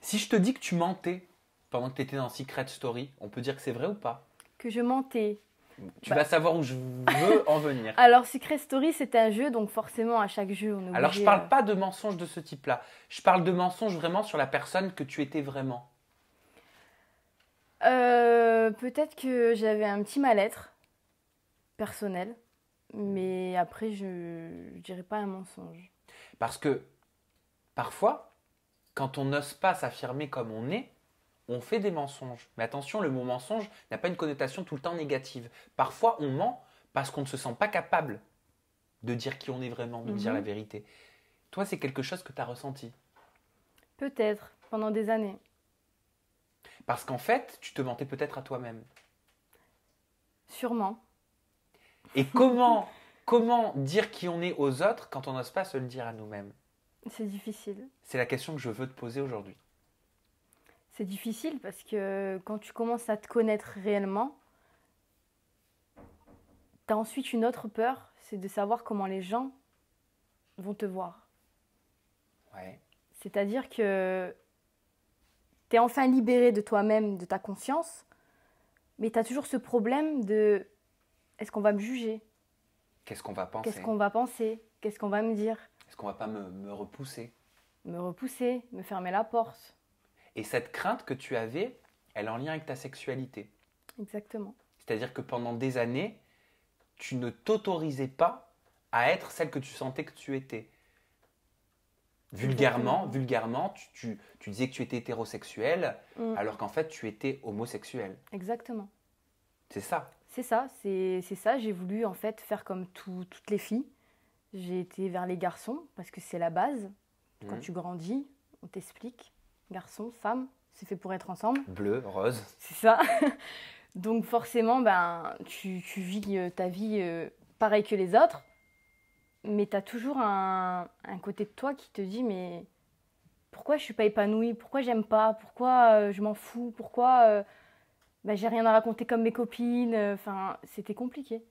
Si je te dis que tu mentais pendant que tu étais dans Secret Story, on peut dire que c'est vrai ou pas? Que je mentais. Tu Bah, vas savoir où je veux en venir. alors, Secret Story, c'est un jeu, donc forcément, à chaque jeu, on est Alors, je obligé. parle pas de mensonges de ce type-là. Je parle de mensonges vraiment sur la personne que tu étais vraiment. Peut-être que j'avais un petit mal-être personnel, mais après, je dirais pas un mensonge. Parce que parfois, quand on n'ose pas s'affirmer comme on fait des mensonges. Mais attention, le mot mensonge n'a pas une connotation tout le temps négative. Parfois, on ment parce qu'on ne se sent pas capable de dire qui on est vraiment, de dire la Mhm. vérité. Toi, c'est quelque chose que tu as ressenti. Peut-être, pendant des années. Parce qu'en fait, tu te mentais peut-être à toi-même. Sûrement. Et comment dire qui on est aux autres quand on n'ose pas se le dire à nous-mêmes? C'est difficile. C'est la question que je veux te poser aujourd'hui. C'est difficile parce que quand tu commences à te connaître réellement, tu as ensuite une autre peur, c'est de savoir comment les gens vont te voir. Ouais. C'est-à-dire que tu es enfin libéré de toi-même, de ta conscience, mais tu as toujours ce problème de est-ce qu'on va me juger? Qu'est-ce qu'on va Qu'est-ce penser? qu'on va penser? Qu'est-ce qu'on va me dire? Est-ce qu'on va pas me repousser? Me repousser, me fermer la porte. Et cette crainte que tu avais, elle est en lien avec ta sexualité. Exactement. C'est-à-dire que pendant des années, tu ne t'autorisais pas à être celle que tu sentais que tu étais. Exactement. Vulgairement, tu disais que tu étais hétérosexuel, Mm, alors qu'en fait, tu étais homosexuel. exactement. C'est ça. C'est ça. J'ai voulu en fait faire comme toutes les filles. J'ai été vers les garçons parce que c'est la base. Quand Mhm. tu grandis, on t'explique. Garçon, femme, c'est fait pour être ensemble. Bleu, rose. C'est ça. Donc forcément, ben, tu vis ta vie pareil que les autres. Mais tu as toujours un côté de toi qui te dit, mais pourquoi je suis pas épanouie? Pourquoi j'aime pas? Pourquoi je m'en fous? Pourquoi ben, j'ai rien à raconter comme mes copines? Enfin, c'était compliqué.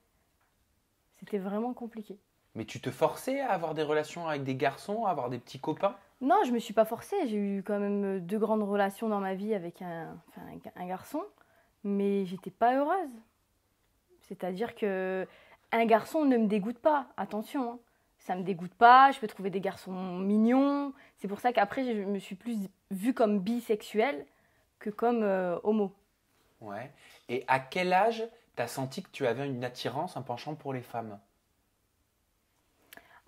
C'était vraiment compliqué. Mais tu te forçais à avoir des relations avec des garçons, à avoir des petits copains? Non, je me suis pas forcée. J'ai eu quand même deux grandes relations dans ma vie avec un garçon, mais j'étais pas heureuse. C'est-à-dire que un garçon ne me dégoûte pas. Attention, hein. Ça me dégoûte pas. Je peux trouver des garçons mignons. C'est pour ça qu'après, je me suis plus vue comme bisexuelle que comme homo. Ouais. Et à quel âge t'as senti que tu avais une attirance, un penchant pour les femmes?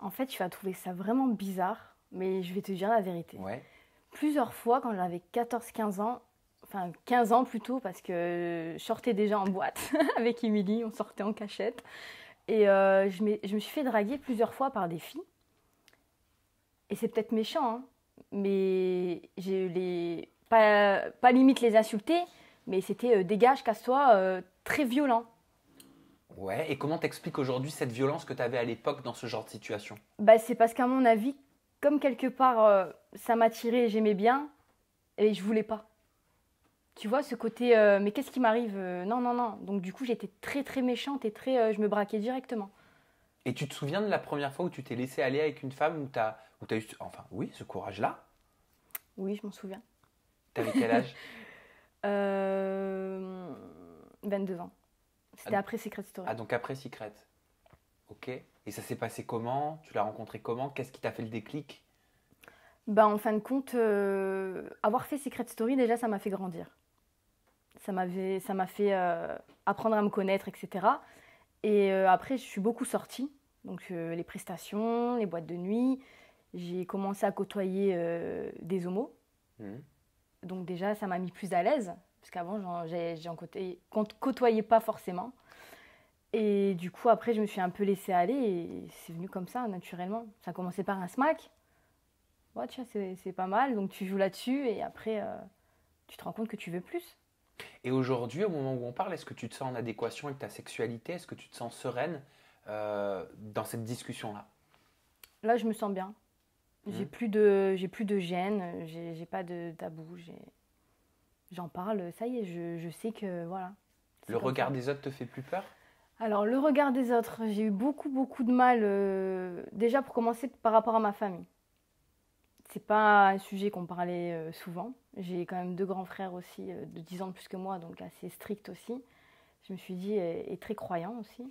En fait, tu vas trouver ça vraiment bizarre, mais je vais te dire la vérité. Ouais. Plusieurs fois, quand j'avais 14 15 ans, enfin 15 ans plutôt, parce que je sortais déjà en boîte avec Émilie, on sortait en cachette. Et je me suis fait draguer plusieurs fois par des filles. Et c'est peut-être méchant, hein, mais pas limite les insulter, mais c'était dégage, casse-toi, très violent. Ouais. Et comment t'expliques aujourd'hui cette violence que t'avais à l'époque dans ce genre de situation? Bah, c'est parce qu'à mon avis, comme quelque part ça m'attirait et j'aimais bien, et je voulais pas. Tu vois, ce côté, mais qu'est-ce qui m'arrive? Non, non, non. Donc du coup, j'étais très, très méchante et très, je me braquais directement. Et tu te souviens de la première fois où tu t'es laissé aller avec une femme où t'as eu, enfin oui, ce courage-là? Oui, je m'en souviens. T'avais quel âge? Euh, 22 ans. C'était Ah, après Secret Story. ah, donc après Secret. Ok. Et ça s'est passé comment? Tu l'as rencontré comment? Qu'est-ce qui t'a fait le déclic? Bah, en fin de compte, avoir fait Secret Story, déjà, ça m'a fait grandir. Ça m'a fait apprendre à me connaître, etc. Et après, je suis beaucoup sortie. Donc, les prestations, les boîtes de nuit. J'ai commencé à côtoyer des homos. Mhm. Donc, déjà, ça m'a mis plus à l'aise. Parce qu'avant, côtoyais pas forcément. Et du coup, après, je me suis un peu laissée aller. Et c'est venu comme ça, naturellement. Ça a commencé par un smack. Ouais, tiens, c'est pas mal. Donc, tu joues là-dessus. Et après, tu te rends compte que tu veux plus. Et aujourd'hui, au moment où on parle, est-ce que tu te sens en adéquation avec ta sexualité? Est-ce que tu te sens sereine dans cette discussion-là? Là, je me sens bien. Mhm. J'ai plus de gêne, j'ai pas de tabou. J'en parle, ça y est, je sais que voilà, c'est Le comme ça. regard des autres te fait plus peur? Alors, le regard des autres, j'ai eu beaucoup, beaucoup de mal, déjà pour commencer par rapport à ma famille. c'est pas un sujet qu'on parlait souvent. J'ai quand même 2 grands frères aussi, de 10 ans de plus que moi, donc assez stricts aussi. Je me suis dit, et très croyants aussi.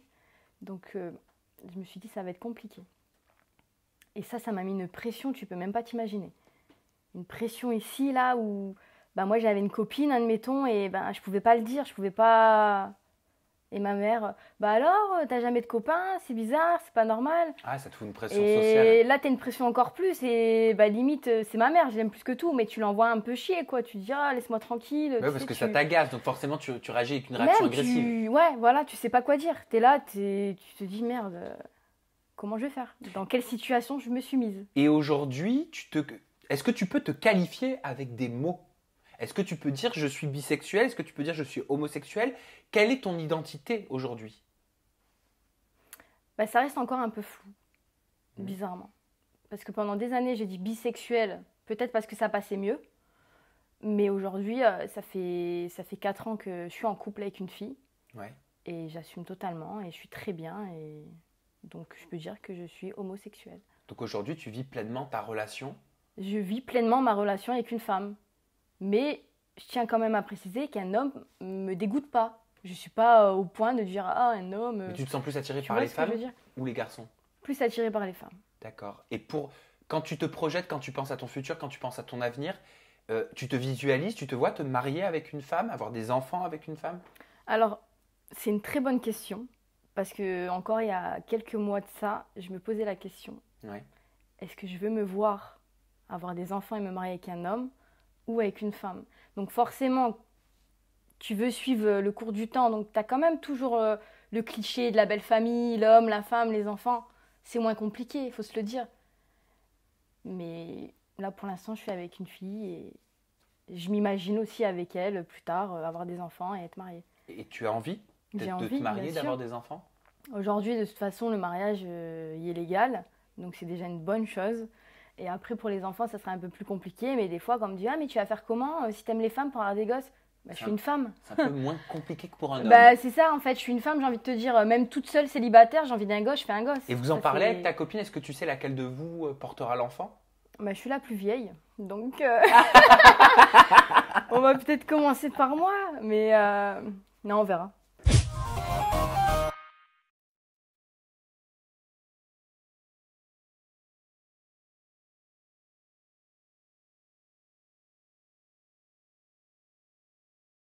Donc, je me suis dit, ça va être compliqué. Et ça m'a mis une pression, tu peux même pas t'imaginer. Une pression ici, là, où moi j'avais une copine, admettons, et je pouvais pas le dire, je pouvais pas... Et ma mère, alors, t'as jamais de copain, c'est bizarre, c'est pas normal. Ah, ça te fout une pression Et sociale. là, t'as une pression encore plus, et limite, c'est ma mère, je l'aime plus que tout, mais tu l'envoies un peu chier, quoi. Tu te dis, ah, laisse-moi tranquille. Ouais, tu parce sais, que ça t'agace, donc forcément tu réagis avec une réaction Même agressive. Ouais, voilà, tu sais pas quoi dire. T'es là, tu te dis, merde, comment je vais faire? Dans quelle situation je me suis mise? Et aujourd'hui, est-ce que tu peux te qualifier avec des mots? Est-ce que tu peux dire je suis bisexuel? Est-ce que tu peux dire je suis homosexuel? Quelle est ton identité aujourd'hui? Ça reste encore un peu flou, bizarrement. Parce que pendant des années, j'ai dit bisexuel, peut-être parce que ça passait mieux. Mais aujourd'hui, ça fait 4 ans que je suis en couple avec une fille. Ouais. Et j'assume totalement et je suis très bien. Et donc, je peux dire que je suis homosexuelle. Donc aujourd'hui, tu vis pleinement ta relation? Je vis pleinement ma relation avec une femme. Mais je tiens quand même à préciser qu'un homme me dégoûte pas. Je suis pas au point de dire ah un homme. Mais tu te sens plus attiré Tu par vois les ce que je femmes veux dire? ou les garçons? Plus attirée par les femmes. D'accord. Et quand tu te projettes, quand tu penses à ton futur, quand tu penses à ton avenir, tu te visualises, tu te vois te marier avec une femme, avoir des enfants avec une femme? Alors, c'est une très bonne question. Parce que encore il y a quelques mois de ça, je me posais la question. Ouais. Est-ce que je veux me voir avoir des enfants et me marier avec un homme ou avec une femme? Donc forcément, tu veux suivre le cours du temps. Donc tu as quand même toujours le cliché de la belle famille, l'homme, la femme, les enfants. C'est moins compliqué, il faut se le dire. Mais là, pour l'instant, je suis avec une fille et je m'imagine aussi avec elle, plus tard, avoir des enfants et être mariée. Et tu as envie de J'ai te envie, marier, bien sûr. d'avoir des enfants? Aujourd'hui, de toute façon, le mariage y est légal. Donc c'est déjà une bonne chose. Et après, pour les enfants, ça sera un peu plus compliqué. Mais des fois, quand on me dit « Ah, mais tu vas faire comment si t'aimes les femmes pour avoir des gosses ?» Je suis une femme. C'est un peu moins compliqué que pour un homme. C'est ça, en fait. Je suis une femme, j'ai envie de te dire. Même toute seule, célibataire, j'ai envie d'un gosse, je fais un gosse. Et vous en Ça, parlez c'est- avec ta copine? Est-ce que tu sais laquelle de vous portera l'enfant? Je suis la plus vieille. Donc, on va peut-être commencer par moi. Mais non, on verra.